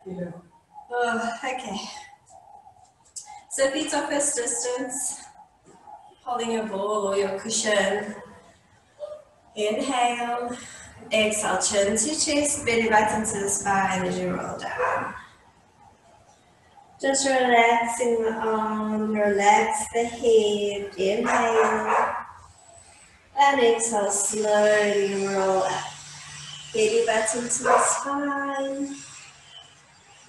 Yeah. Okay. So feet off fist distance, holding your ball or your cushion. Inhale, exhale, chin to chest, belly button to the spine as you roll down. Just relaxing the arm, relax the head. Inhale, and exhale, slowly roll up. Belly button to the spine.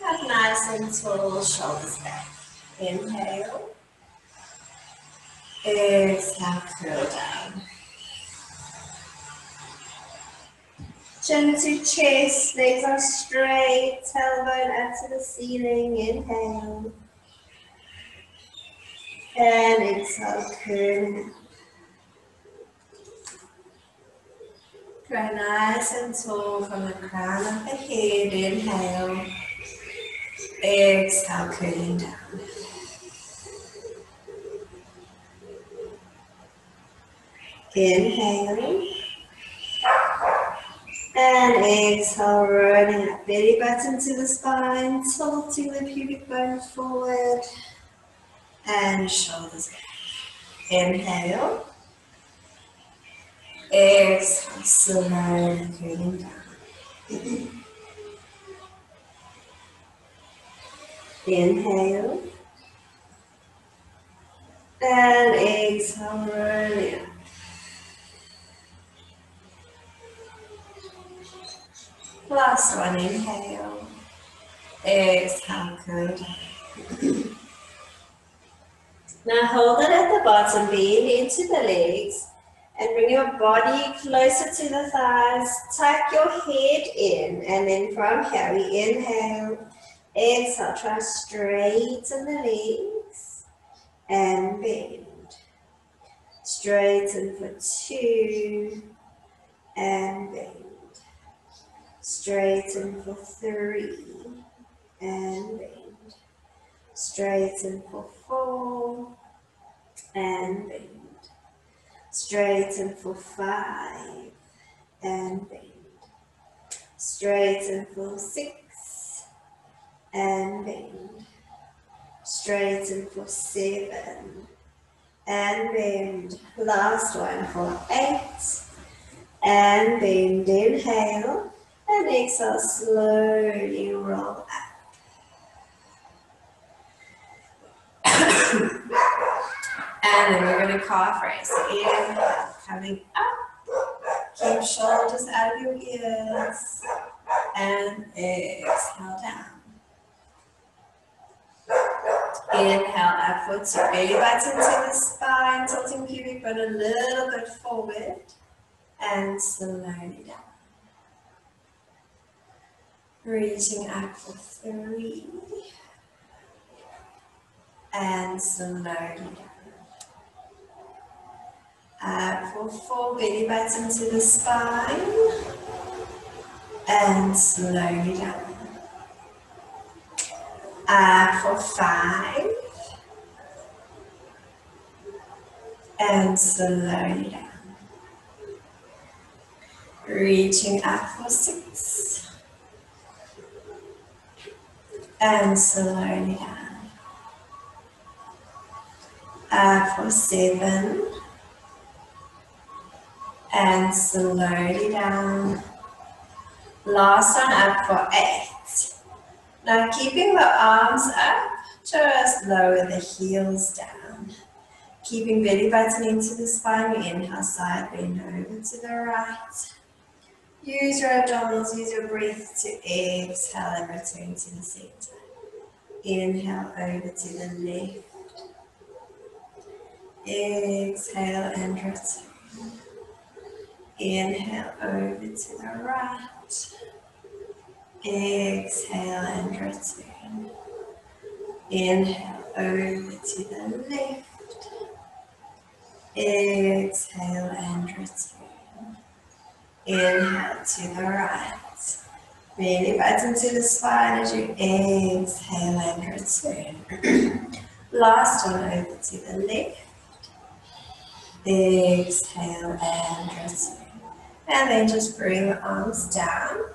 Up nice and tall, shoulders back. Inhale, exhale, curl down. Chin to chest, legs are straight, tailbone up to the ceiling. Inhale. And exhale, curl. Grow nice and tall from the crown of the head. Inhale. Exhale, curling down. Inhale. And exhale, rolling up, belly button to the spine, tilting the pubic bone forward, and shoulders back. Inhale. Exhale, slowly curling down. Inhale. And exhale, rolling up. Last one, inhale. Exhale, curl down. Now hold it at the bottom, bend into the legs, and bring your body closer to the thighs. Tuck your head in, and then from here we inhale. Exhale, try straighten the legs, and bend. Straighten for 2, and bend. Straighten for 3, and bend. Straighten for 4, and bend. Straighten for 5, and bend. Straighten for 6, and bend. Straighten for 7, and bend. Last one for 8, and bend. Inhale, and exhale, slowly roll up. And then we're going to calf raise. Inhale, coming up. Keep shoulders out of your ears. And exhale down. Inhale upwards, belly button to the spine, tilting pubic bone a little bit forward. And slowly down. Reaching up for 3. And slowly down. Up for 4, belly button to the spine, and slowly down. Up for 5, and slowly down. Reaching up for 6, and slowly down. Up for 7, and slowly down. Last one, up for 8. Now keeping the arms up, just lower the heels down. Keeping belly button into the spine, we inhale, side bend over to the right. Use your abdominals, use your breath to exhale and return to the center. Inhale over to the left. Exhale and return. Inhale over to the right. Exhale and return. Inhale over to the left. Exhale and return. Inhale to the right. Belly button to the spine as you exhale and return. Last one over to the left. Exhale and return. And then just bring the arms down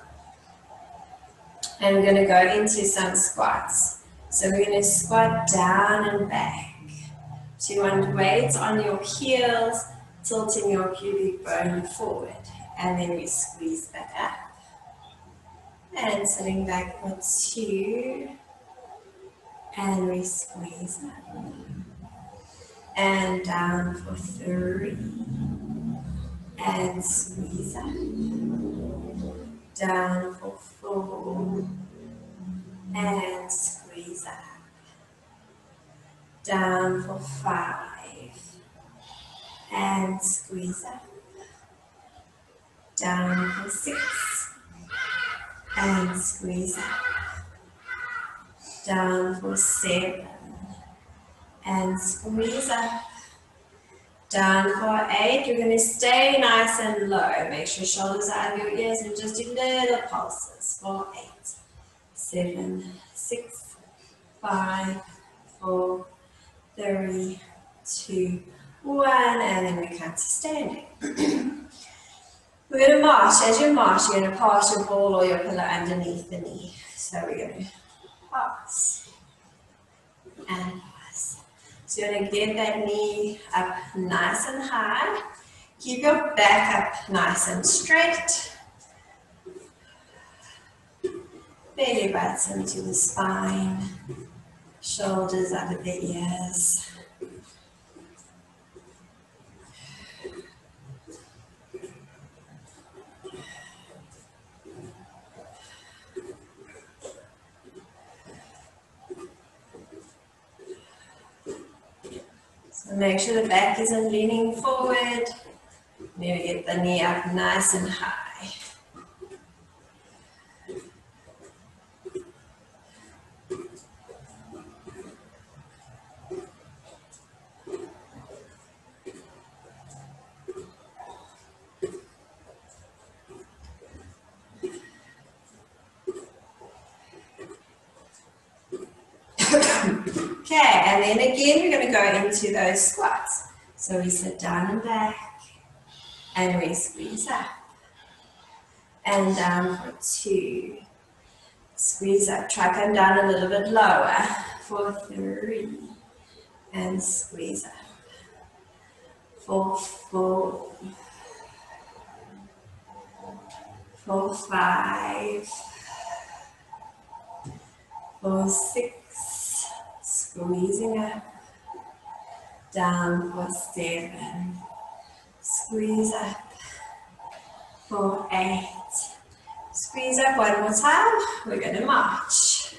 And we're going to go into some squats. So we're going to squat down and back. So you want weights on your heels, tilting your pubic bone forward. And then we squeeze back up. And sitting back for 2. And we squeeze up. And down for 3. And squeeze up. Down for 4. And squeeze up. Down for 5. And squeeze up. Down for 6. And squeeze up. Down for 7. And squeeze up. Down for 8. You're going to stay nice and low. Make sure shoulders are out of your ears and just do little pulses for 8, 7, 6, 5, 4, 3, 2, 1, and then we come to standing. We're going to march. As you march, you're going to pass your ball or your pillow underneath the knee. So we're going to pass and pass. So you're going to get that knee up nice and high. Keep your back up nice and straight. Belly butts into the spine. Shoulders under the ears. So make sure the back isn't leaning forward. Maybe get the knee up nice and high. Okay, and then again we're going to go into those squats. So we sit down and back, and we squeeze up, and down for 2. Squeeze up, try to come down a little bit lower for 3, and squeeze up for 4, for 5, for 6, squeezing up, down for 7, squeeze up for 8, squeeze up one more time, we're going to march.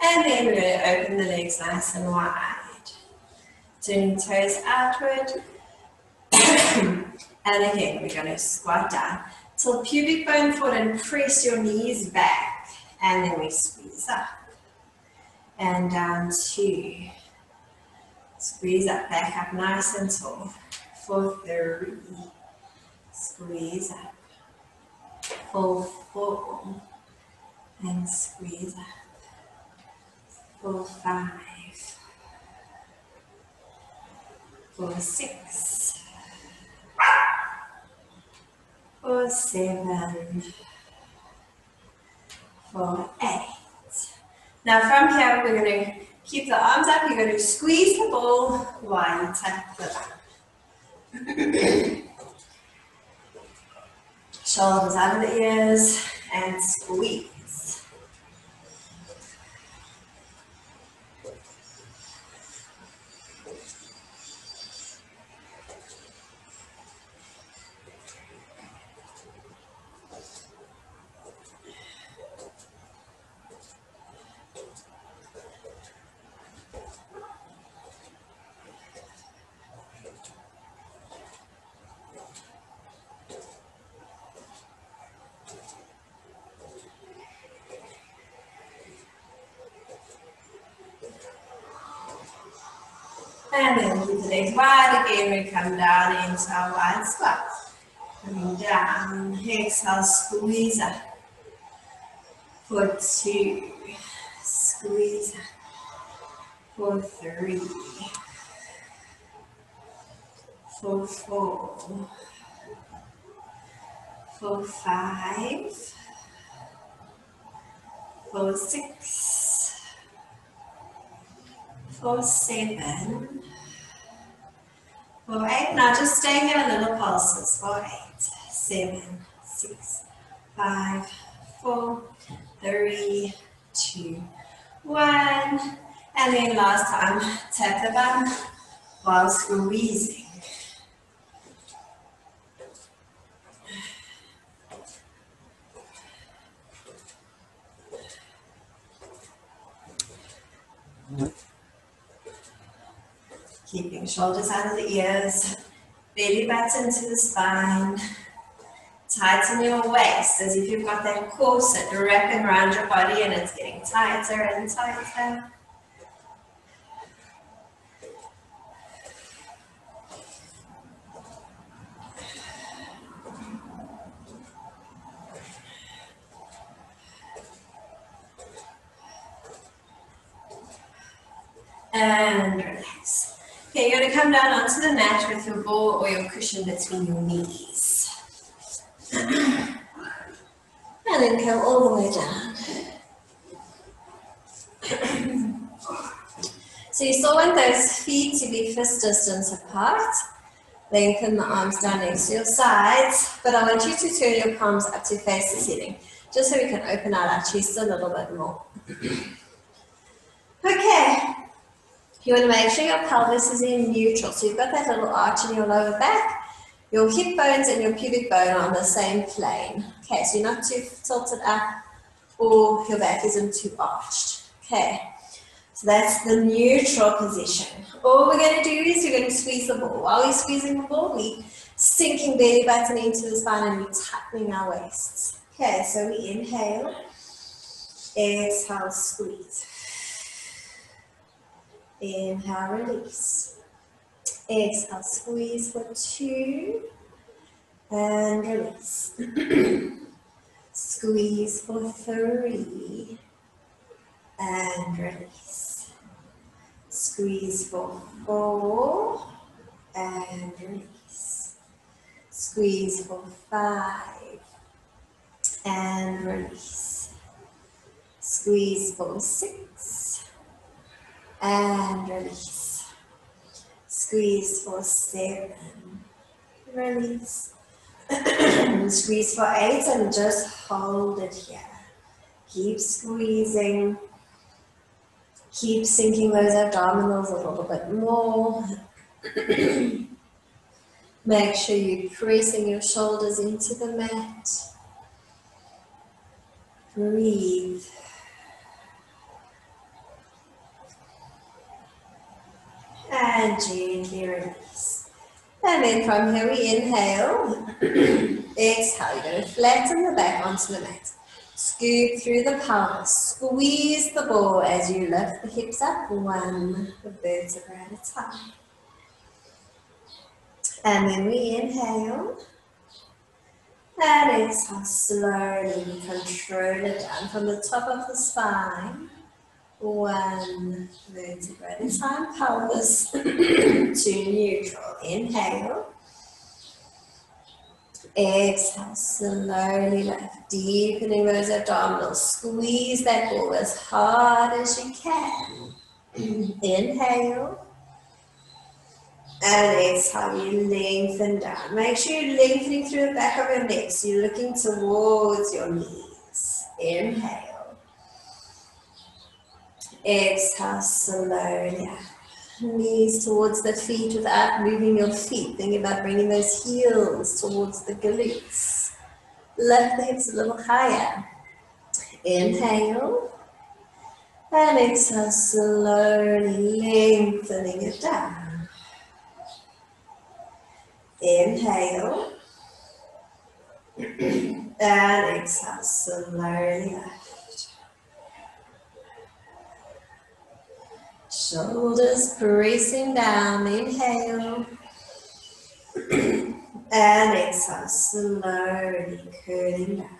And then we're going to open the legs nice and wide. Turning toes outward. And again, we're going to squat down. Till pubic bone forward and press your knees back. And then we squeeze up. And down 2. Squeeze up, back up nice and tall. For 3. Squeeze up. For 4. And squeeze up. For 5, for 6, for 7, for 8. Now from here we're going to keep the arms up, you're going to squeeze the ball while you tap the back. Shoulders under the ears and squeeze. And then keep the legs wide again. We come down into our wide squat. Coming down. Exhale, squeeze up. For 2. Squeeze up. For 3. For 4. For 5. For 6. For 7. For 8. Now just staying here a little pulses. For 8. 7. 6. 5. 4. 3. 2. 1. And then last time, tap the bum while squeezing. Keeping shoulders out of the ears, belly button to the spine. Tighten your waist as if you've got that corset wrapping around your body and it's getting tighter and tighter. And relax. Okay, you're going to come down onto the mat with your ball or your cushion between your knees. And then come all the way down. So you still want those feet to be fist distance apart. Lengthen the arms down next to your sides, but I want you to turn your palms up to face the ceiling, just so we can open out our chest a little bit more. Okay. You want to make sure your pelvis is in neutral. So you've got that little arch in your lower back. Your hip bones and your pubic bone are on the same plane. Okay, so you're not too tilted up or your back isn't too arched. Okay, so that's the neutral position. All we're going to do is we're going to squeeze the ball. While we're squeezing the ball, we're sinking belly button into the spine and we're tightening our waists. Okay, so we inhale, exhale, squeeze. Inhale, release. Exhale, squeeze for 2 and release. Squeeze for 3 and release. Squeeze for 4 and release. Squeeze for 5 and release. Squeeze for 6 and release. Squeeze for 7, release. Squeeze for 8 and just hold it here. Keep squeezing. Keep sinking those abdominals a little bit more. Make sure you're pressing your shoulders into the mat. Breathe. And gently release. And then from here we inhale. Exhale. You're going to flatten the back onto the mat. Scoop through the pelvis. Squeeze the ball as you lift the hips up, 1 vertebra at a time. And then we inhale. And exhale slowly. Control it down from the top of the spine. 1 vertebra at a time, pelvis to neutral. Inhale. Exhale, slowly lift, deepening those abdominals. Squeeze that ball as hard as you can. Inhale. And exhale, you lengthen down. Make sure you're lengthening through the back of your neck, so you're looking towards your knees. Inhale. Exhale slowly up. Knees towards the feet without moving your feet. Think about bringing those heels towards the glutes. Lift the hips a little higher. Inhale. And exhale slowly, lengthening it down. Inhale. And exhale slowly lift. Shoulders pressing down, inhale. And exhale, slowly curling down.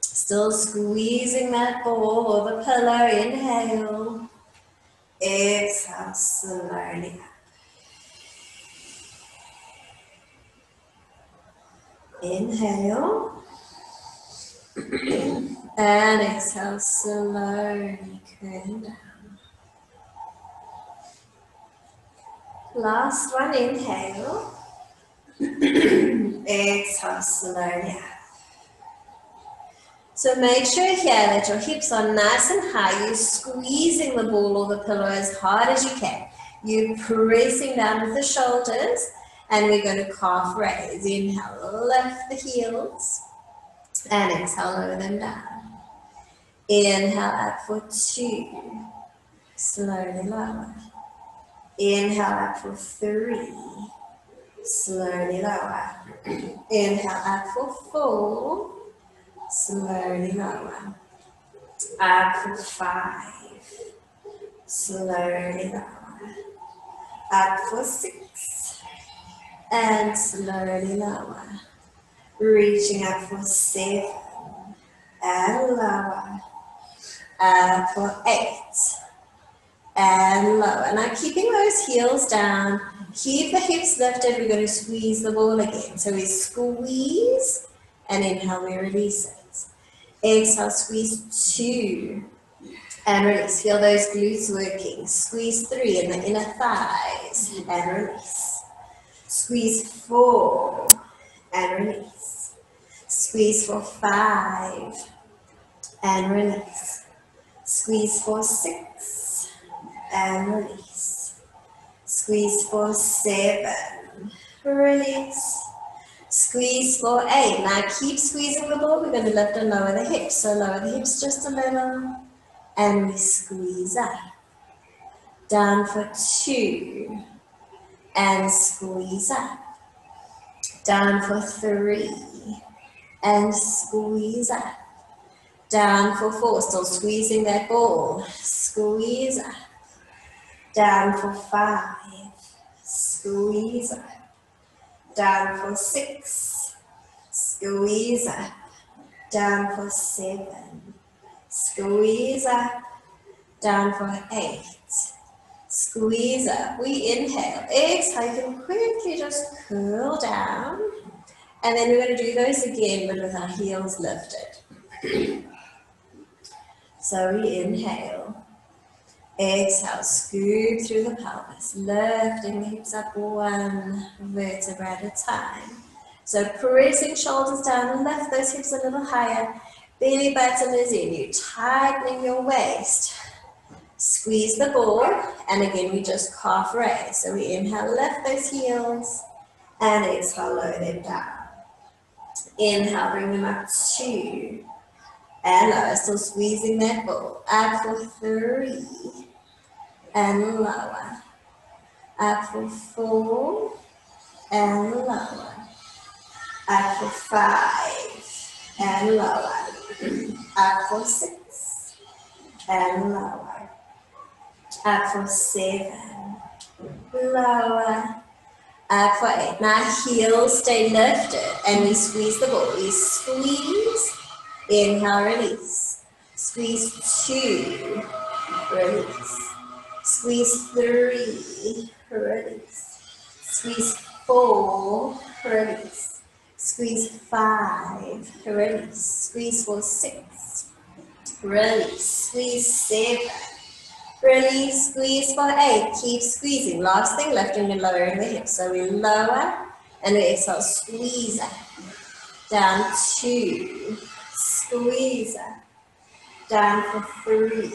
Still squeezing that ball or the pillow, inhale. Exhale, slowly up. Inhale. And exhale, slowly curling down. Last one, inhale. Exhale, slowly up. So make sure here that your hips are nice and high. You're squeezing the ball or the pillow as hard as you can. You're pressing down with the shoulders, and we're going to calf raise. Inhale, lift the heels, and exhale, lower them down. Inhale up for 2, slowly lower. Inhale up for 3, slowly lower. Inhale up for 4, slowly lower. Up for 5, slowly lower. Up for 6, and slowly lower. Reaching up for 7, and lower. Up for 8, and lower. Now keeping those heels down, keep the hips lifted. We're going to squeeze the ball again. So we squeeze, and inhale, we release it. Exhale, squeeze 2, and release. Feel those glutes working. Squeeze 3 in the inner thighs, and release. Squeeze 4, and release. Squeeze for 5, and release. Squeeze for 6, and release. Squeeze for 7, release. Squeeze for 8. Now keep squeezing the ball. We're going to lift and lower the hips. So lower the hips just a little, and we squeeze up. Down for 2, and squeeze up. Down for 3, and squeeze up. Down for 4, still squeezing that ball. Squeeze up. Down for 5, squeeze up. Down for 6, squeeze up. Down for 7, squeeze up. Down for 8, squeeze up. We inhale. Exhale, you can quickly just curl down. And then we're going to do those again, but with our heels lifted. So we inhale. Exhale, scoop through the pelvis, lifting the hips up 1 vertebra at a time. So pressing shoulders down and lift those hips a little higher. Belly button is in. You're tightening your waist. Squeeze the ball, and again we just calf raise. So we inhale, lift those heels, and exhale, lower them down. Inhale, bring them up 2, and lower, still squeezing that ball. Up for 3, and lower. Up for 4, and lower. Up for 5, and lower. Up for 6, and lower. Up for 7, lower. Up for 8. Now heels stay lifted, and we squeeze the ball. We squeeze, inhale, release. Squeeze 2, release. Squeeze 3, release. Squeeze 4, release. Squeeze 5, release. Squeeze for 6, release. Squeeze 7, release. Squeeze for 8. Keep squeezing. Last thing, lifting and lowering the hips. So we lower, and we exhale, squeeze up. Down 2, squeeze up. Down for 3,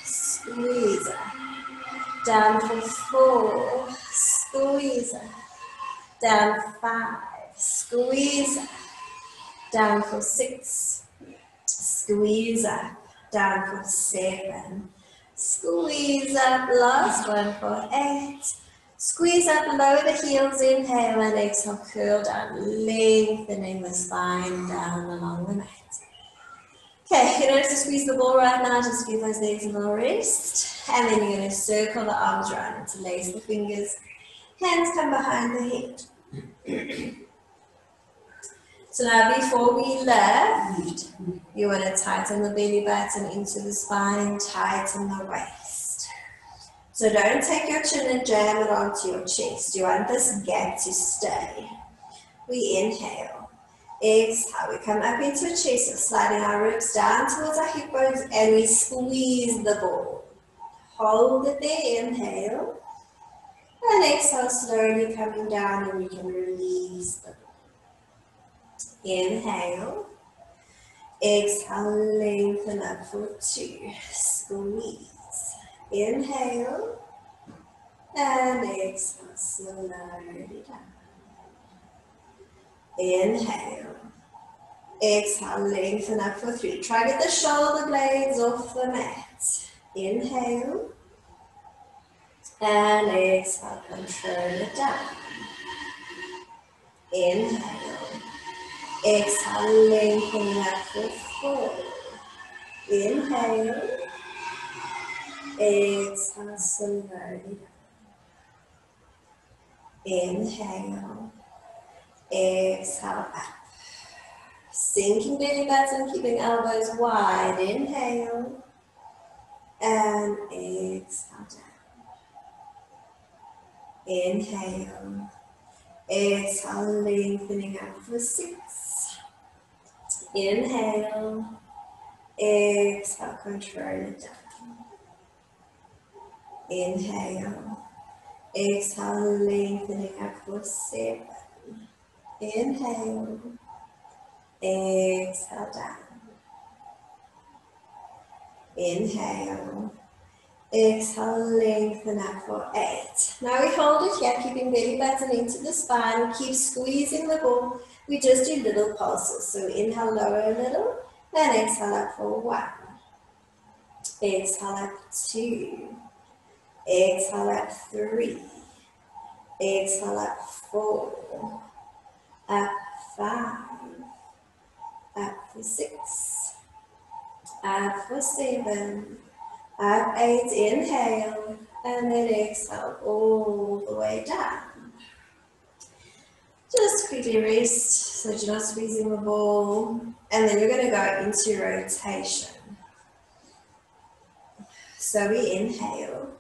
squeeze up. Down for 4, squeeze up. Down 5, squeeze up. Down for 6, squeeze up. Down for 7, squeeze up. Last one for 8. Squeeze up, lower the heels, inhale, and exhale, curl down, lengthening the spine down along the mat. Okay, you don't have to squeeze the ball right now, just give those legs a little rest. And then you're going to circle the arms around, interlace the fingers, hands come behind the head. So now before we lift, you want to tighten the belly button into the spine, tighten the waist. So don't take your chin and jam it onto your chest. You want this gap to stay. We inhale. Exhale. We come up into a chest, sliding our ribs down towards our hip bones, and we squeeze the ball. Hold it there, inhale. And exhale, slowly coming down, and we can release the ball. Inhale. Exhale, lengthen up for 2. Squeeze. Inhale. And exhale, slowly down. Inhale. Exhale, lengthen up for 3. Try to get the shoulder blades off the mat. Inhale. And exhale, control it down. Inhale. Exhale, lengthening up for 4. Inhale. Exhale, slowly down. Inhale. Exhale, up. Sinking belly button, keeping elbows wide. Inhale. And exhale down. Inhale. Exhale, lengthening up for 6. Inhale. Exhale, control it down. Inhale. Exhale, lengthening up for 7. Inhale. Exhale down. Inhale. Exhale, lengthen up for 8. Now we hold it here, keeping belly button into the spine. Keep squeezing the ball. We just do little pulses. So inhale, lower a little, and exhale up for 1. Exhale up 2. Exhale up 3. Exhale up 4. Up 5. Up for 6. Up for 7. Up 8, inhale, and then exhale all the way down. Just quickly rest so that you're not squeezing the ball. And then you're going to go into rotation. So we inhale.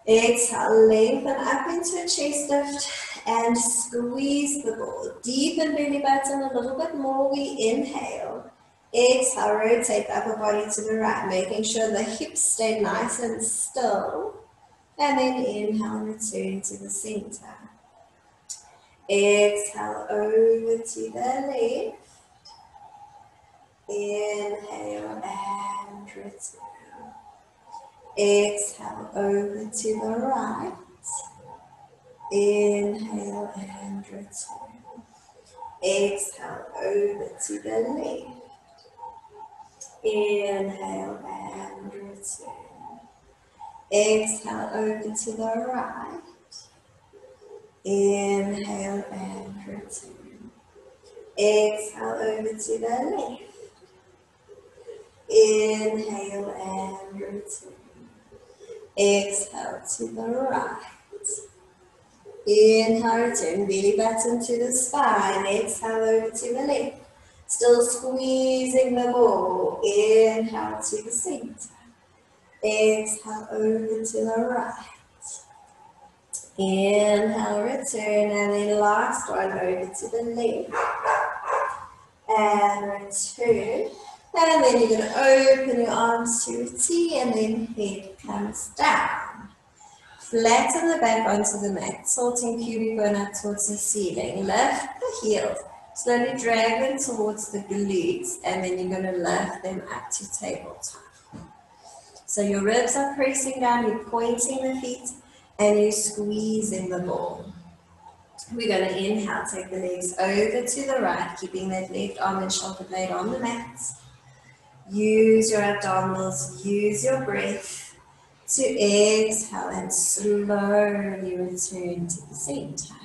Exhale, lengthen up into a chest lift and squeeze the ball. Deepen belly button a little bit more. We inhale. Exhale, rotate the upper body to the right, making sure the hips stay nice and still. And then inhale, return to the center. Exhale, over to the left. Inhale and return. Exhale, over to the right. Inhale and return. Exhale, over to the left. Inhale and return. Exhale over to the right. Inhale and return. Exhale over to the left. Inhale and return. Exhale to the right. Inhale, return belly button to the spine. Exhale over to the left. Still squeezing the ball. Inhale to the center. Exhale over to the right. Inhale, return, and then last one over to the left. And return. And then you're going to open your arms to a T, and then head comes down. Flatten the back onto the mat, tilting pubic bone up towards the ceiling. Lift the heels. Slowly drag them towards the glutes, and then you're going to lift them up to tabletop. So your ribs are pressing down, you're pointing the feet, and you're squeezing the ball. We're going to inhale, take the legs over to the right, keeping that left arm and shoulder blade on the mat. Use your abdominals, use your breath to exhale and slowly return to the center.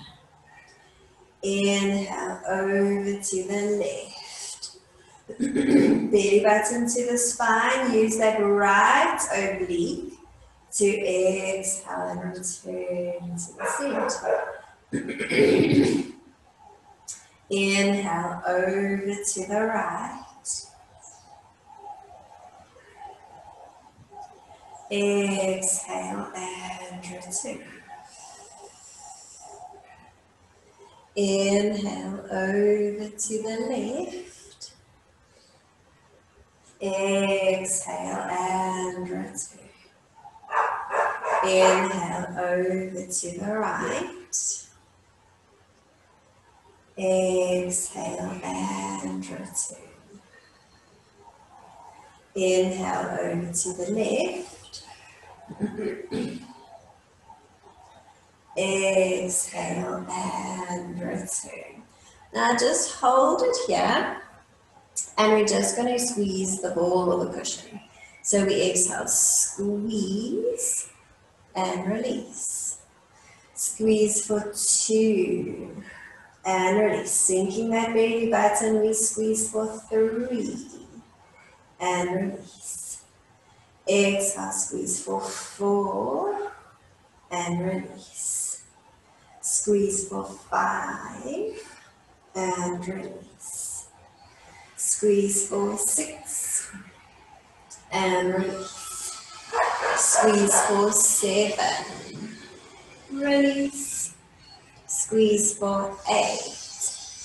Inhale over to the left. Belly button to the spine. Use that right oblique to exhale and return to the center. Inhale over to the right. Exhale and return. Inhale over to the left. Exhale and return. Inhale over to the right. Exhale and return. Inhale over to the left. Exhale and return. Now just hold it here, and we're just going to squeeze the ball or the cushion. So we exhale, squeeze and release. Squeeze for 2 and release. Sinking that belly button, we squeeze for 3 and release. Exhale, squeeze for 4 and release. Squeeze for 5 and release. Squeeze for 6 and release. Squeeze for 7. Release. Squeeze for 8.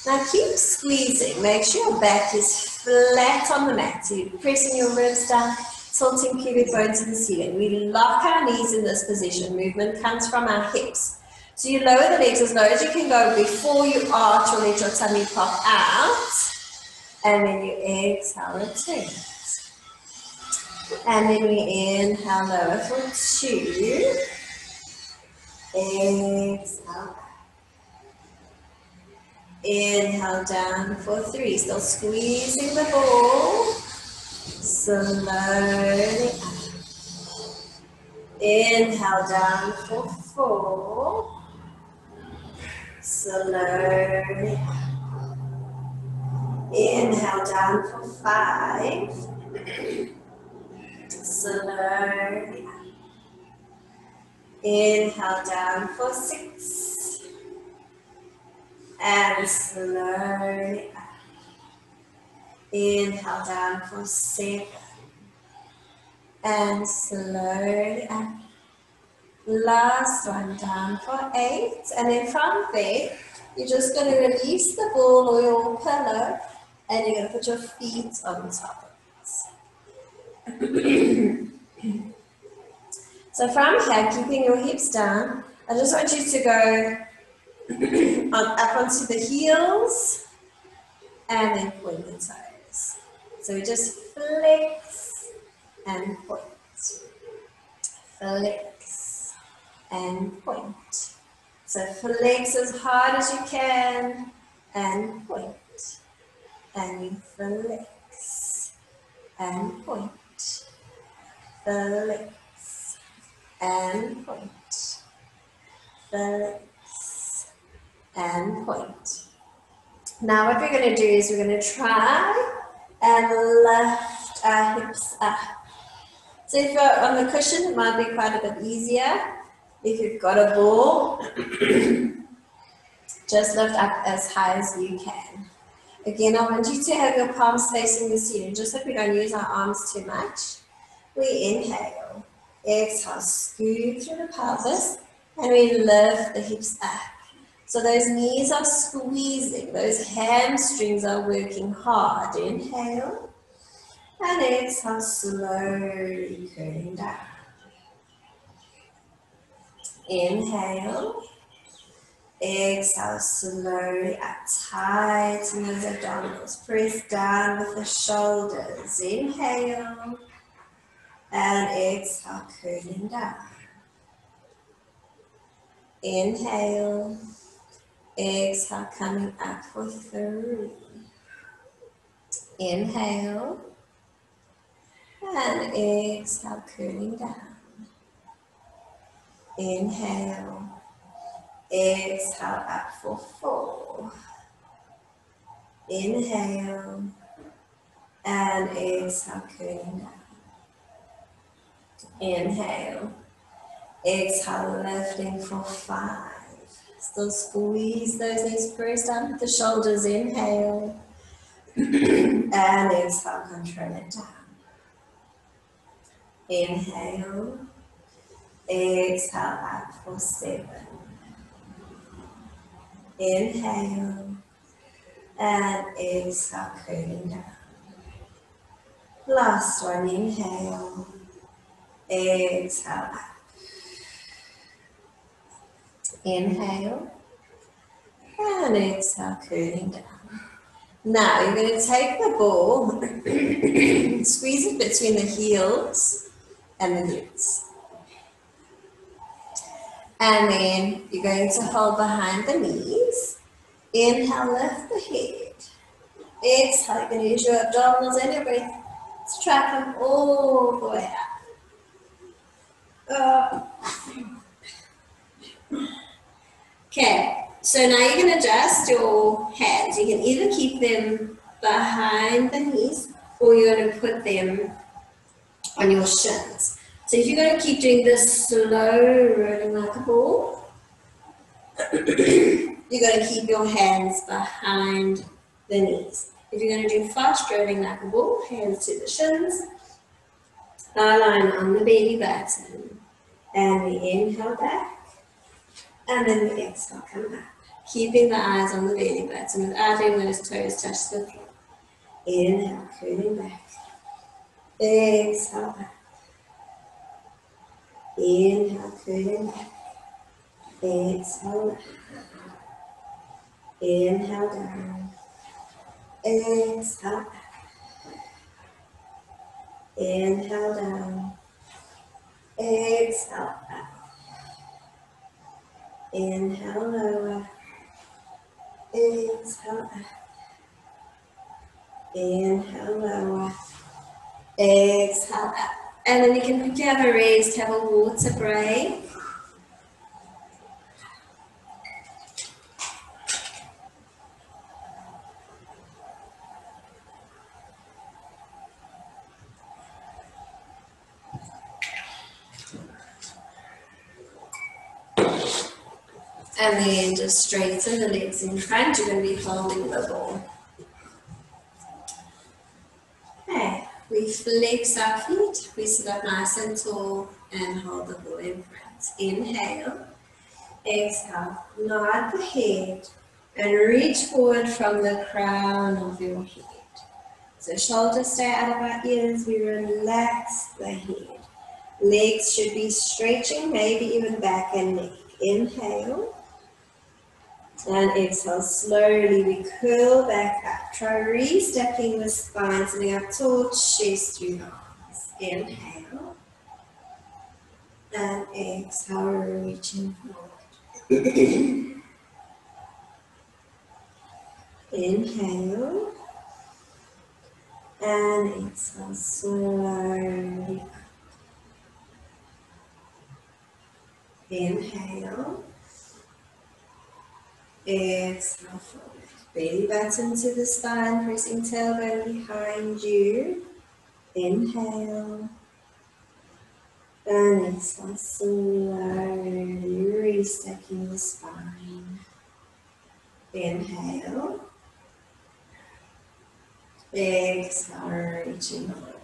Now keep squeezing. Make sure your back is flat on the mat. So you're pressing your ribs down, tilting pubic bone to the ceiling. We lock our knees in this position. Movement comes from our hips. So you lower the legs as low as you can go before you arch or let your tummy pop out. And then you exhale, return. And then we inhale lower for 2. Exhale. Inhale down for 3. Still squeezing the ball. Slowly up. Inhale down for 4. Slowly up. Inhale down for 5. Slowly up. Inhale down for 6. And slowly up. Inhale down for 7. And slowly up. Last one down for 8. And then from there, you're just going to release the ball or your pillow, and you're going to put your feet on top of it. So from here, keeping your hips down, I just want you to go up onto the heels and then point the toes. So we just flex and point. Flex and point. So flex as hard as you can and point. And you flex and point. Flex and point. Flex and point. Now what we're going to do is we're going to try and lift our hips up. So if you're on the cushion, it might be quite a bit easier. If you've got a ball, just lift up as high as you can. Again, I want you to have your palms facing the ceiling, just so we don't use our arms too much. We inhale, exhale, scoot through the pelvis, and we lift the hips up. So those knees are squeezing, those hamstrings are working hard. Inhale, and exhale, slowly curling down. Inhale, exhale, slowly up, tighten those abdominals, press down with the shoulders. Inhale, and exhale, curling down. Inhale, exhale, coming up for 3. Inhale, and exhale, curling down. Inhale, exhale, up for 4. Inhale, And exhale, curling down. Inhale. Exhale, lifting for 5. Still squeeze those knees, press down with the shoulders. Inhale. And exhale, control it down. Inhale. Exhale out for 7. Inhale. And exhale, curling down. Last one, inhale. Exhale out. Inhale. And exhale, curling down. Now you're going to take the ball, squeeze it between the heels and the glutes. And then you're going to hold behind the knees. Inhale, lift the head. Exhale, you're going to use your abdominals and your breath to track them all the way up. Okay, so now you can adjust your hands. You can either keep them behind the knees or you're going to put them on your shins. So if you're going to keep doing this slow rolling like a ball, you're going to keep your hands behind the knees. If you're going to do fast rolling like a ball, hands to the shins, thigh line on the belly button, and we inhale back, and then we exhale, come back. Keeping the eyes on the belly button without letting those toes touch the floor. Inhale, curling back. Exhale back. Inhale, curling back. Exhale back. Inhale down. Exhale back. Inhale down. Exhale back. Inhale lower. Exhale back. Inhale lower. Exhale up. And then you can quickly have a rest, have a water break. And then just straighten the legs in front. You're going to be holding the ball. Okay, we flex our feet. We sit up nice and tall and hold the ball in front. Inhale. Exhale. Nod the head and reach forward from the crown of your head. So shoulders stay out of our ears. We relax the head. Legs should be stretching, maybe even back and neck. Inhale. And exhale, slowly we curl back up. Try re-stepping the spine, sitting up tall, chest through the arms. Inhale. And exhale, reaching forward. Inhale. And exhale, slowly. Inhale. Exhale forward. Belly button to the spine, pressing tailbone behind you. Inhale. And exhale, slowly re-stacking the spine. Inhale. Exhale, reaching forward.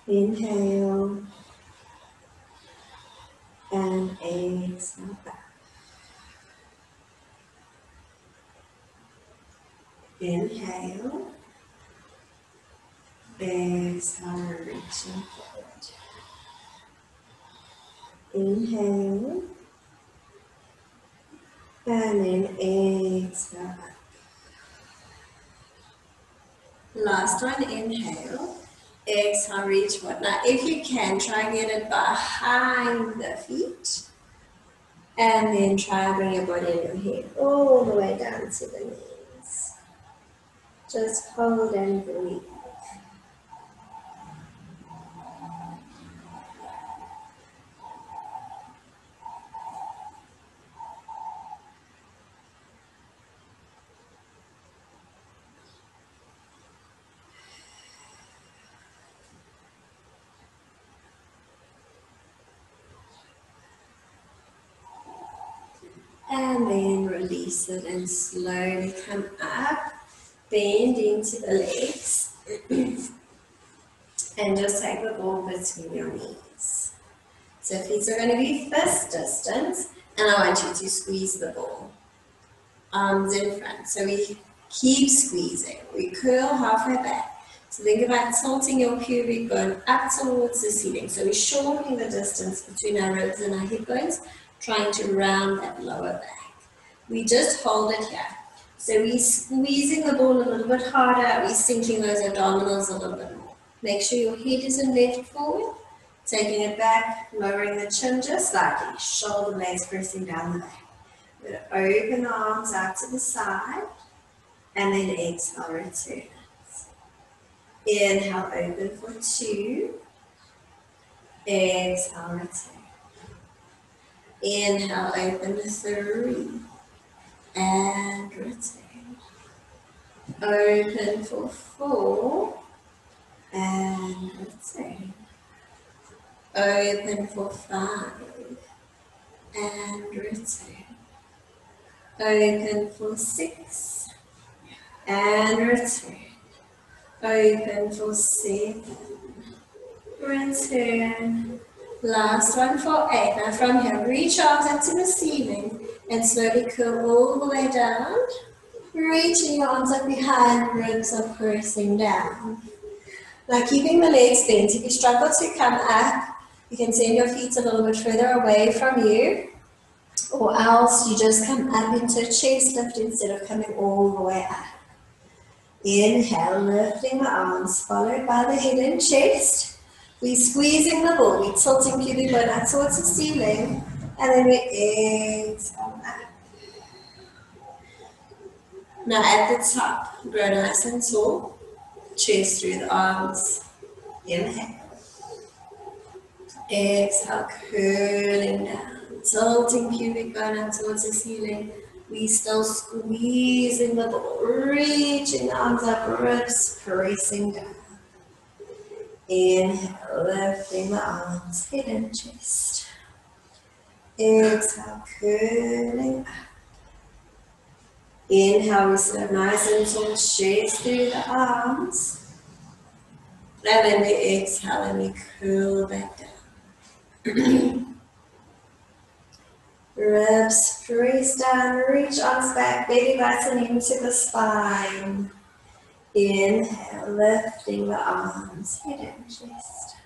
Inhale. And exhale back. Inhale. Exhale, reaching forward. Inhale. And then exhale back. Last one, inhale. Exhale, reach forward. Now, if you can, try and get it behind the feet. And then try and bring your body and your head all the way down to the knees. Just hold and breathe. And then release it and slowly come up, bend into the legs, and just take the ball between your knees. So feet are going to be fist distance, and I want you to squeeze the ball. Arms in front. So we keep squeezing. We curl halfway back. So think about tilting your pubic bone up towards the ceiling. So we're shortening the distance between our ribs and our hip bones, trying to round that lower back. We just hold it here. So we're squeezing the ball a little bit harder. We're sinking those abdominals a little bit more. Make sure your head isn't left forward. Taking it back, lowering the chin just slightly. Shoulder blades pressing down the back. We're going to open the arms out to the side. And then exhale, return. Inhale, open for 2. Exhale, return. Inhale, open to 3. And return. Open for 4. And return. Open for 5. And return. Open for 6. And return. Open for 7. Return. Last one for 8. Now from here, reach arms up to the ceiling and slowly curl all the way down. Reaching your arms up behind, ribs are pressing down. Now keeping the legs bent. If you struggle to come up, you can send your feet a little bit further away from you, or else you just come up into a chest lift instead of coming all the way up. Inhale, lifting the arms, followed by the head and chest. We're squeezing the ball, we're tilting pubic bone up towards the ceiling, and then we exhale up. Now at the top, grow nice and tall, chest through the arms. Inhale. Exhale, curling down, tilting pubic bone up towards the ceiling. We still squeezing the ball, reaching the arms up, ribs pressing down. Inhale, lifting the arms, head and chest. Exhale, curling up. Inhale, we sit up nice and tall, chest through the arms. And then we exhale and we curl back down. Ribs press down, reach arms back, belly button into the spine. Inhale, lifting the arms, head and chest.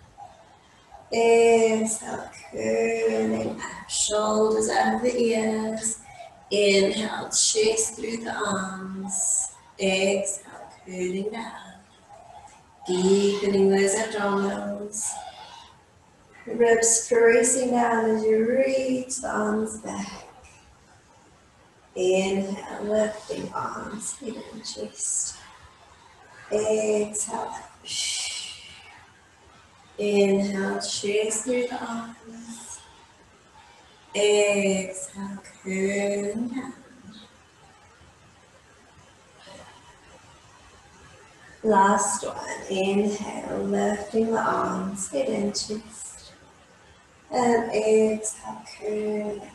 Exhale, curling up, shoulders out of the ears. Inhale, chest through the arms. Exhale, curling down. Deepening those abdominals. Ribs pressing down as you reach the arms back. Inhale, lifting arms, head and chest. Exhale. Inhale, chest through the arms. Exhale, curling down. Last one. Inhale, lifting the arms, head and chest. And exhale, curl.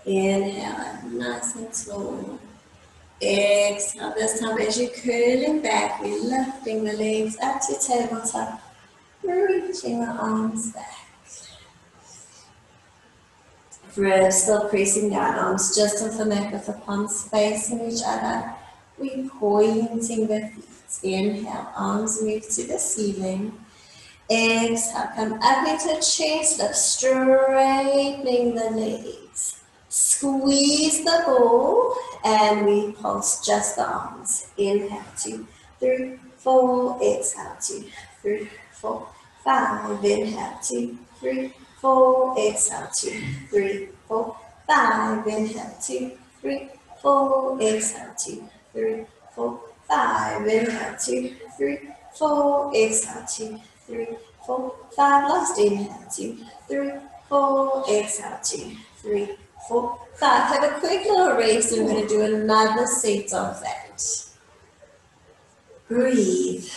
Inhale, nice and tall. Exhale, this time as you're curling back, we're lifting the legs up to tabletop, reaching the arms back. Ribs still pressing down, arms just off the mat with the palms facing each other. We're pointing the feet. Inhale, arms move to the ceiling. Exhale, come up into chest lift, straightening the legs. Squeeze the ball and we pulse just the arms. Inhale, 2, 3, 4. Exhale, 2, 3, 4, 5. Inhale, 2, 3, 4. Exhale, 2, 3, 4, 5. Inhale, 2, 3, 4. Exhale, 2, 3, 4, 5. Inhale, 2, 3, 4. Exhale, 2, 3, 4, 5. Last inhale, 2, 3, 4. Exhale, 2, 3, 4, 5. Have a quick little rest and we're going to do another set of that. Breathe.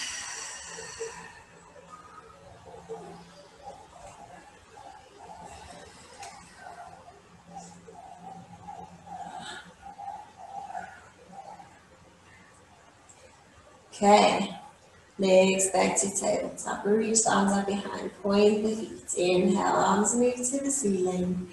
Okay, legs back to tabletop. Reach the arms up behind, point the feet. Inhale, arms move to the ceiling.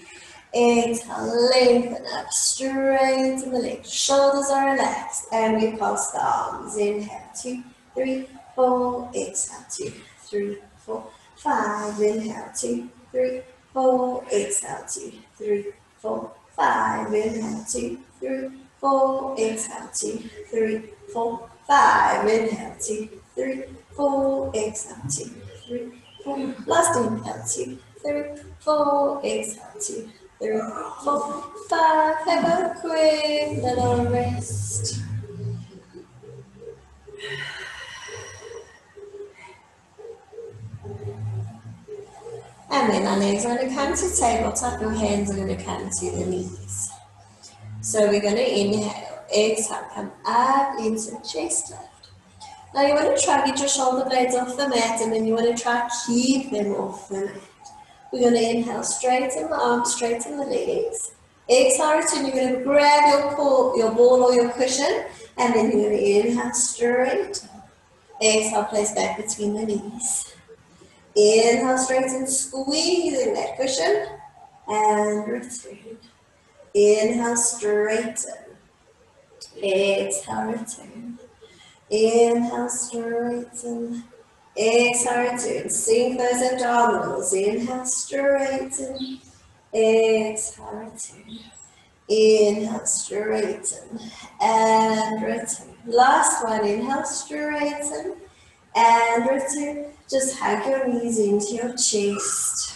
Exhale, lengthen up, straighten the legs. Shoulders are relaxed, and we pulse the arms. Inhale, 2, 3, 4. Exhale, 2, 3, 4, 5. Inhale, 2, 3, 4. Exhale, 2, 3, 4, 5. Inhale, 2, 3, 4. Exhale, 2, 3, 4, 5. Inhale, 2, 3, 4. Exhale, 2, 3, 4. Last inhale, 2, 3, 4. Exhale, 2, 3, 4, 5. Have a quick little rest. And then our legs are going to come to tabletop. Your hands are going to come to the knees. So we're going to inhale, exhale, come up into chest lift. Now you want to try to get your shoulder blades off the mat, and then you want to try to keep them off the mat. We're going to inhale, straighten the arms, straighten the legs. Exhale, return. You're going to grab your ball or your cushion, and then you're going to inhale, straight. Exhale, place back between the knees. Inhale, straighten, squeezing that cushion, and return. Inhale, straighten. Exhale, return. Inhale, straighten. Exhale, return. Sink those abdominals. Inhale, straighten. Exhale, return. Inhale, straighten. And return. Last one. Inhale, straighten. And return. Just hug your knees into your chest.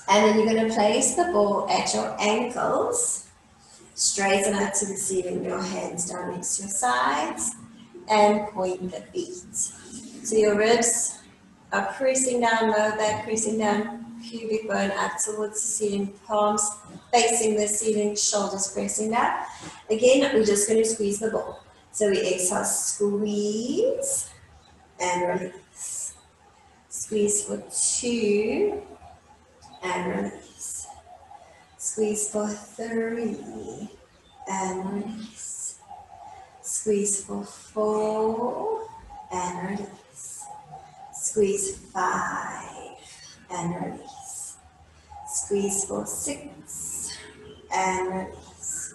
And then you're going to place the ball at your ankles. Straighten out to the ceiling, your hands down next to your sides, and point the feet. So your ribs are pressing down, lower back pressing down, pubic bone up towards the ceiling, palms facing the ceiling, shoulders pressing down. Again, we're just going to squeeze the ball. So we exhale, squeeze, and release. Squeeze for 2, and release. Squeeze for 3, and release. Squeeze for 4, and release. Squeeze 5, and release. Squeeze for 6, and release.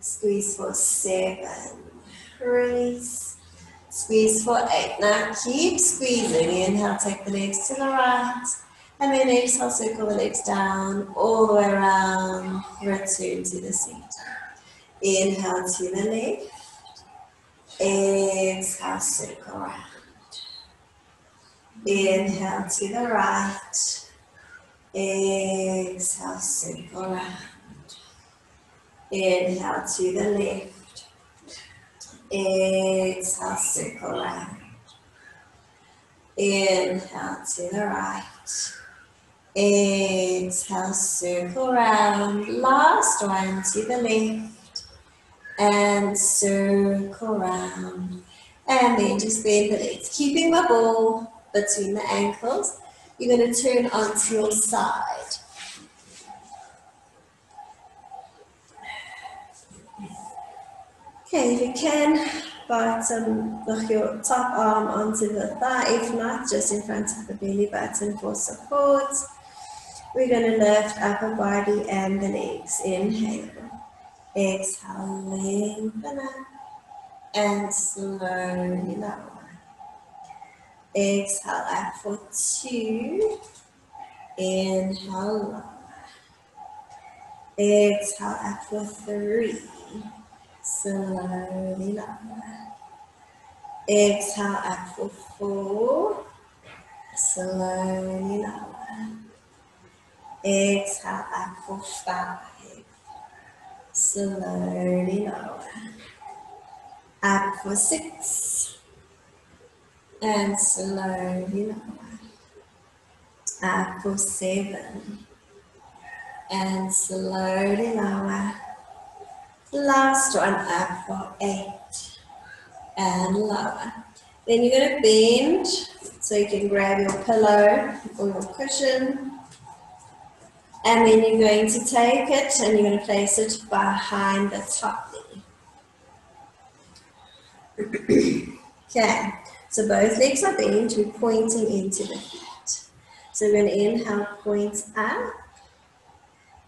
Squeeze for 7, release. Squeeze for 8. Now keep squeezing. Inhale, take the legs to the right. And then exhale, circle the legs down, all the way around, return to the center. Inhale to the left, exhale, circle around. Inhale to the right, exhale, circle around. Inhale to the left, exhale, circle around. Inhale to the right. Exhale, circle around. Last one to the left. And circle around. And then just bend the legs. Keeping the ball between the ankles. You're going to turn onto your side. Okay, if you can, knock your top arm onto the thigh. If not, just in front of the belly button for support. We're going to lift upper body and the legs. Inhale. Exhale, lengthen up. And slowly lower. Exhale up for 2. Inhale, lower. Exhale up for 3. Slowly lower. Exhale up for 4. Slowly lower. Exhale up for 5. Slowly lower. Up for 6. And slowly lower. Up for 7. And slowly lower. Last one, up for 8. And lower. Then you're going to bend so you can grab your pillow or your cushion. And then you're going to take it and you're going to place it behind the top knee. Okay, so both legs are bent, we're pointing into the feet. So we're going to inhale, point up.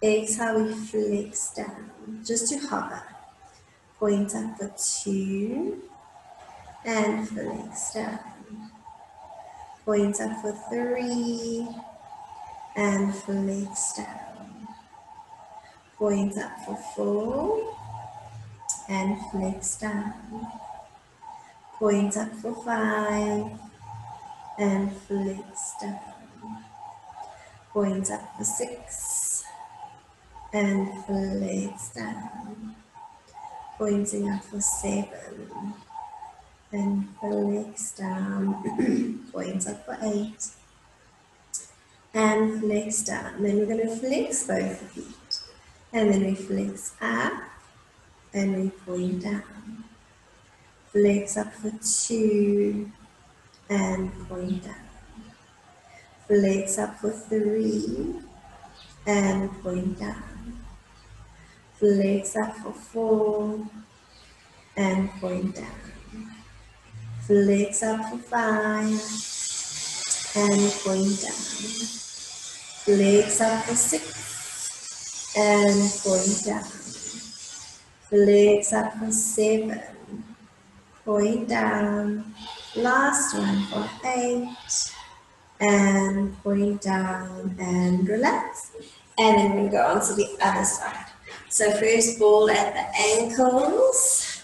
Exhale, we flex down, just to hover. Point up for 2, and flex down. Point up for 3, and flex down. Point up for 4, and flex down. Point up for 5, and flex down. Point up for 6, and flex down. Pointing up for 7, and flex down. Point up for 8, and flex down. Then we're going to flex both feet, and then we flex up, and we point down. Flex up for 2, and point down. Flex up for 3, and point down. Flex up for 4, and point down. Flex up for 5, and point down. Flex up for 6, and point down. Flex up for 7, point down. Last one for 8, and point down, and relax. And then we'll go on to the other side. So first ball at the ankles.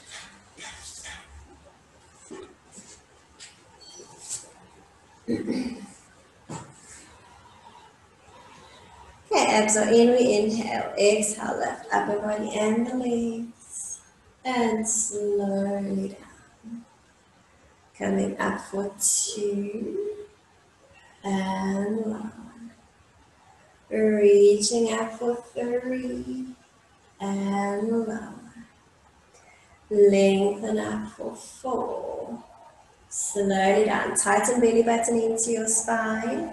Okay, abs are in, we inhale, exhale, lift upper body and the legs, and slowly down. Coming up for 2, and lower. Reaching up for 3, and lower. Lengthen up for 4. Slowly down. Tighten belly button into your spine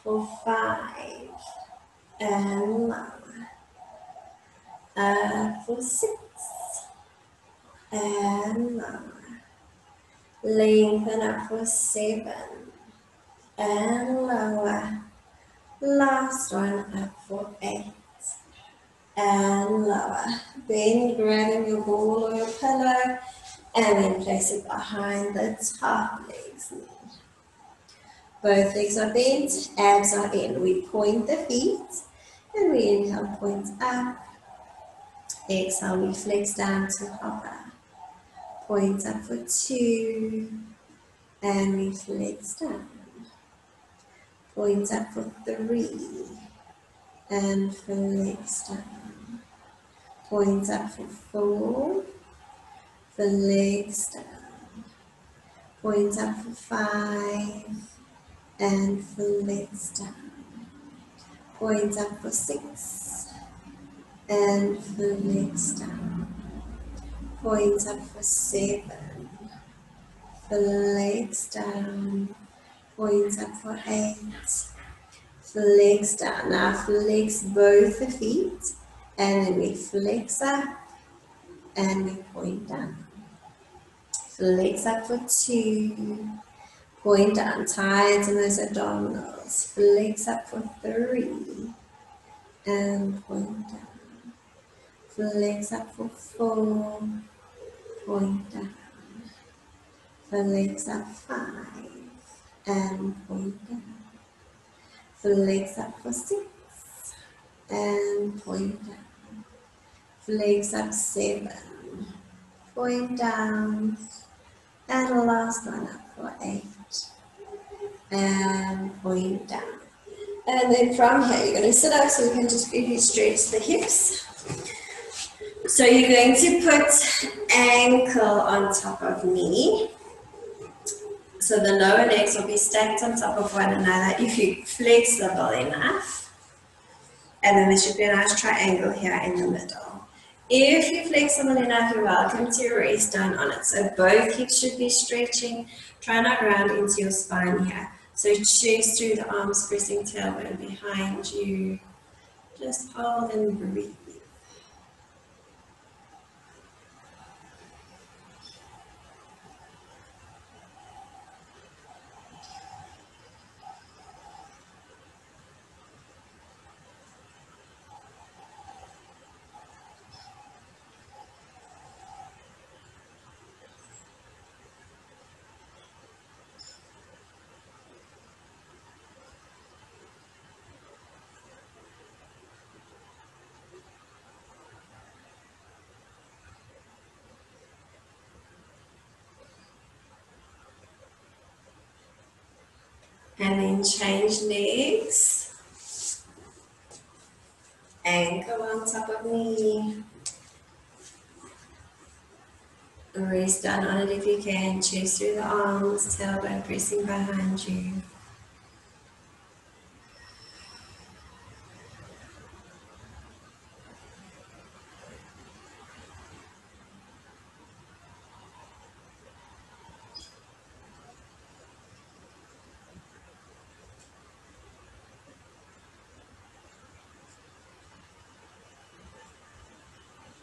for 5, and lower. Up for 6, and lower. Lengthen up for 7, and lower. Last one up for 8, and lower. Then grabbing your ball or your pillow, and then place it behind the top legs. Both legs are bent, abs are in. We point the feet, and we inhale, point up. Exhale, we flex down to hover. Point up for 2, and we flex down. Point up for 3, and flex down. Point up for 4, flex down. Point up for 5, and flex down. Point up for 6, and flex down. Point up for 7, flex down. Point up for 8, flex down. Now flex both the feet, and then we flex up, and we point down. Flex up for 2, point down, tighten those abdominals. Flex up for 3, and point down. Flex up for 4, point down. Flex up 5, and point down. Flex up for 6, and point down. Flex up 7, point down. And the last one up for 8, and point down. And then from here, you're going to sit up so you can just really stretch the hips. So you're going to put ankle on top of knee. So the lower legs will be stacked on top of one another if you're flexible enough. And then there should be a nice triangle here in the middle. If you're flexible enough, you're welcome to rest down on it. So both hips should be stretching. Try not round into your spine here. So chest through the arms, pressing tailbone behind you. Just hold and breathe. And then change legs. Ankle on top of knee. Rest down on it if you can. Chest through the arms, tailbone pressing behind you.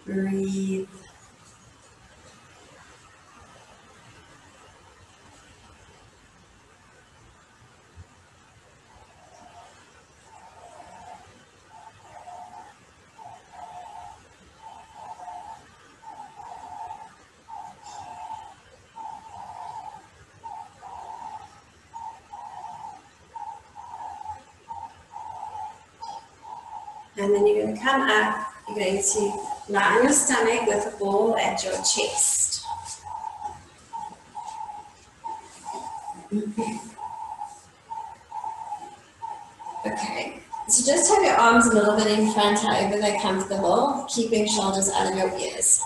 Breathe. And then you're going to come up, you're going to lie on your stomach with a ball at your chest. Okay, so just have your arms a little bit in front, however they're comfortable, keeping shoulders out of your ears.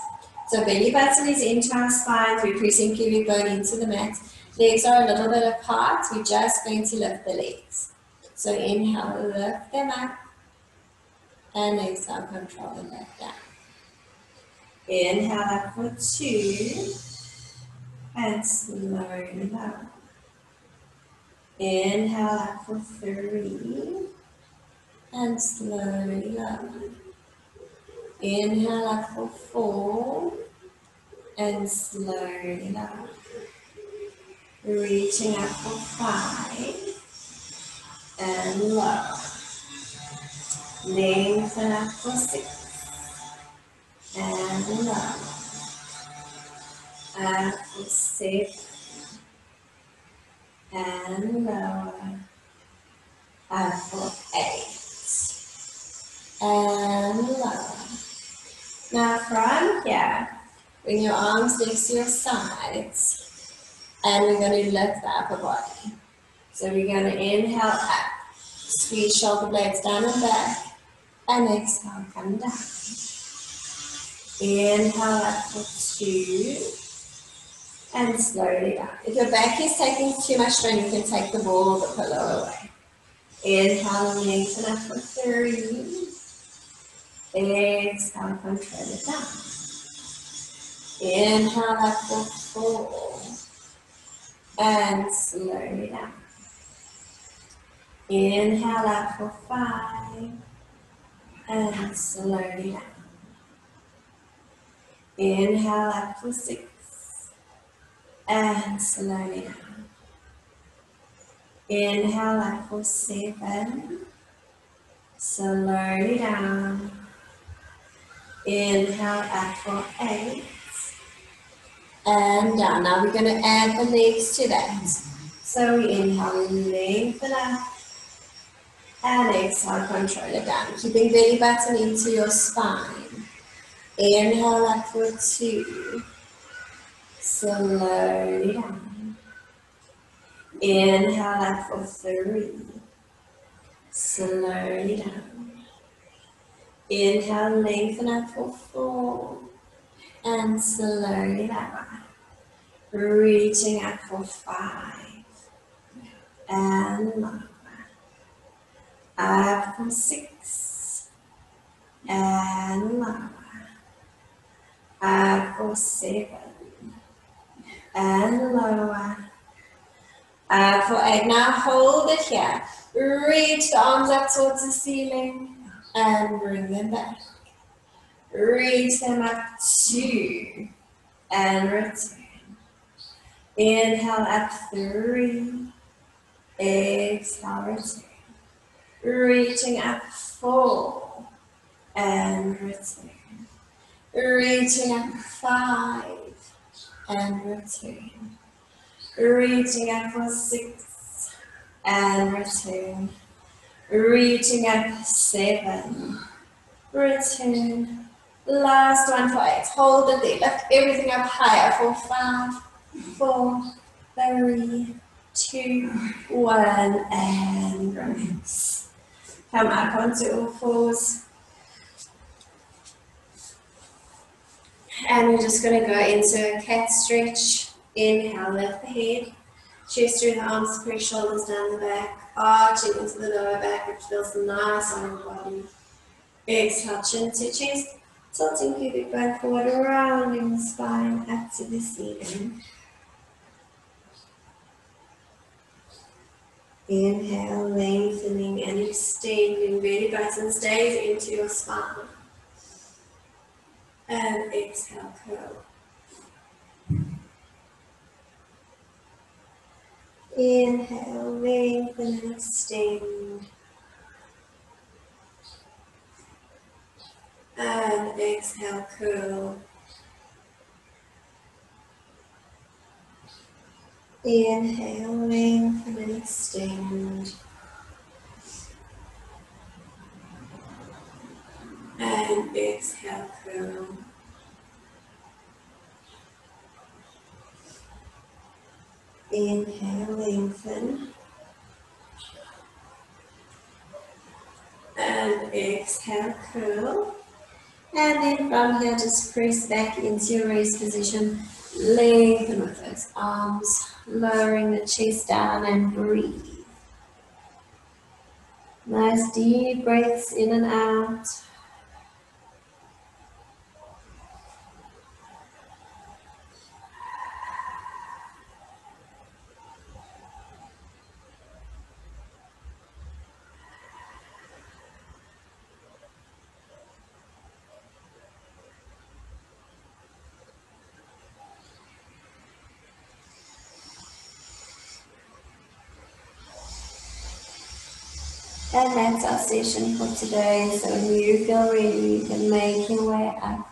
So belly button is into our spine, we're pressing pubic bone into the mat. Legs are a little bit apart, we're just going to lift the legs. So inhale, lift them up. And exhale, control them back down. Inhale up for 2. And slowly lower. Inhale up for 3. And slowly lower. Inhale up for 4. And slowly lower. Reaching up for 5. And lower. Lengthen up for 6, and lower, up for 7, and lower, up for 8, and lower. Now from here, bring your arms next to your sides, and we're going to lift the upper body. So we're going to inhale up, squeeze shoulder blades down and back, and exhale, come down. Inhale up for 2, and slowly down. If your back is taking too much strain, you can take the ball or the pillow away. Inhale and lengthen up for 3. Exhale, control it down. Inhale up for 4, and slowly down. Inhale up for 5, and slowly down. Inhale up for 6, and slowly down. Inhale up for 7, slowly down. Inhale up for 8, and down. Now we're going to add the legs to that. So we inhale, lengthen up, and exhale, control it down. Keeping belly button into your spine. Inhale up for 2. Slowly down. Inhale up for 3. Slowly down. Inhale, lengthen up for 4. And slowly lower. Reaching up for 5. And lower. Up for 6, and lower, up for 7, and lower, up for 8. Now hold it here, reach the arms up towards the ceiling, and bring them back, reach them up 2, and return, inhale up 3, exhale, return. Reaching up 4, and return. Reaching up 5, and return. Reaching up for 6, and return. Reaching up 7, return. Last one for 8. Hold it there. Lift everything up higher for 5, 4, 3, 2, 1, and release. Come up onto all fours. And we're just going to go into a cat stretch. Inhale, lift the head. Chest through the arms, press shoulders down the back. Arching into the lower back, which feels nice on your body. Exhale, chin to chest. Tilting pubic bone forward, rounding the spine up to the ceiling. Inhale, lengthening and extending. Belly button stays into your spine. And exhale, curl. Inhale, lengthen and extend. And exhale, curl. Inhale, lengthen and extend. And exhale, curl. Inhale, lengthen. And exhale, curl. And then from here, just press back into your raised position. Lengthen with those arms, lowering the chest down and breathe. Nice deep breaths in and out. And that's our session for today. So when you feel ready, you can make your way up.